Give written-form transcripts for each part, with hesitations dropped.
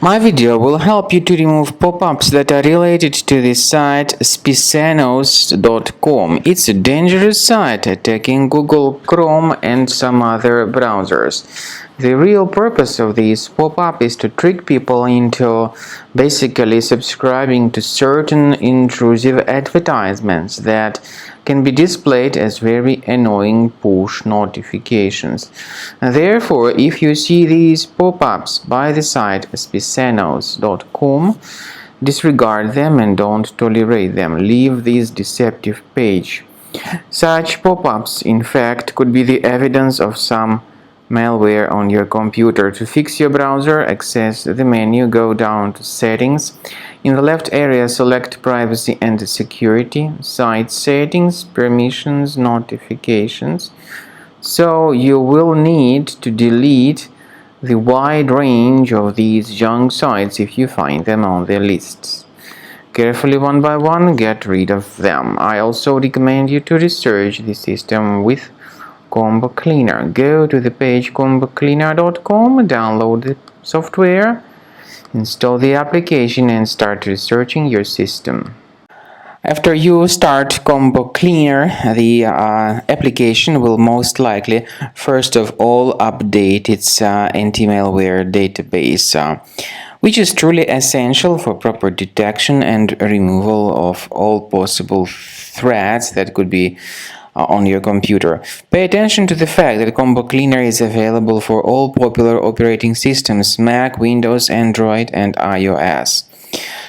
My video will help you to remove pop-ups that are related to the site spicenos.com. It's a dangerous site attacking Google Chrome and some other browsers. The real purpose of this pop-up is to trick people into basically subscribing to certain intrusive advertisements that can be displayed as very annoying push notifications. Therefore, if you see these pop-ups by the site spicenos.com, disregard them and don't tolerate them. Leave this deceptive page. Such pop-ups, in fact, could be the evidence of some malware on your computer. To fix your browser, access the menu, go down to Settings. In the left area, select Privacy and Security, Site Settings, Permissions, Notifications. So you will need to delete the wide range of these junk sites if you find them on the lists. Carefully, one by one, get rid of them. I also recommend you to research the system with Combo Cleaner. Go to the page combocleaner.com, download the software, install the application and start researching your system. After you start Combo Cleaner, the application will most likely first of all update its anti-malware database, which is truly essential for proper detection and removal of all possible threats that could be on your computer. Pay attention to the fact that Combo Cleaner is available for all popular operating systems: Mac, Windows, Android, and iOS.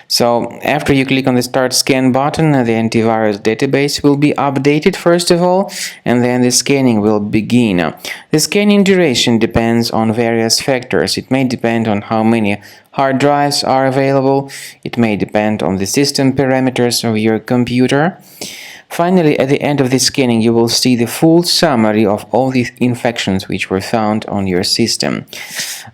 So after you click on the Start Scan button, the antivirus database will be updated first of all, and then the scanning will begin. The scanning duration depends on various factors. It may depend on how many hard drives are available. It may depend on the system parameters of your computer. Finally, at the end of the scanning, you will see the full summary of all the infections which were found on your system.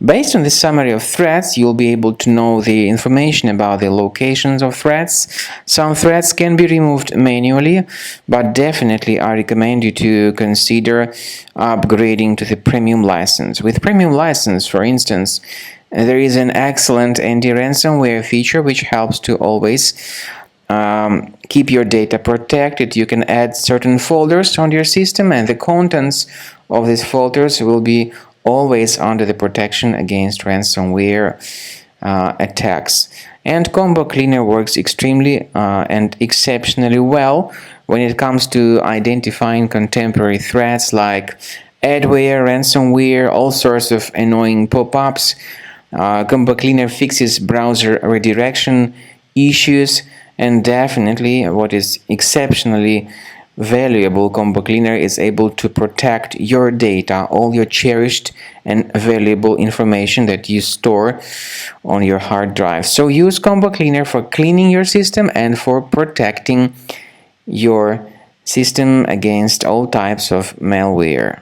Based on the summary of threats, you'll be able to know the information about the locations of threats. Some threats can be removed manually, but definitely I recommend you to consider upgrading to the premium license. With premium license, for instance, there is an excellent anti-ransomware feature which helps to always keep your data protected. You can add certain folders on your system, and the contents of these folders will be always under the protection against ransomware attacks. And Combo Cleaner works extremely and exceptionally well when it comes to identifying contemporary threats like adware, ransomware, all sorts of annoying pop-ups. Combo Cleaner fixes browser redirection issues. And definitely, what is exceptionally valuable, Combo Cleaner is able to protect your data, all your cherished and valuable information that you store on your hard drive. So use Combo Cleaner for cleaning your system and for protecting your system against all types of malware.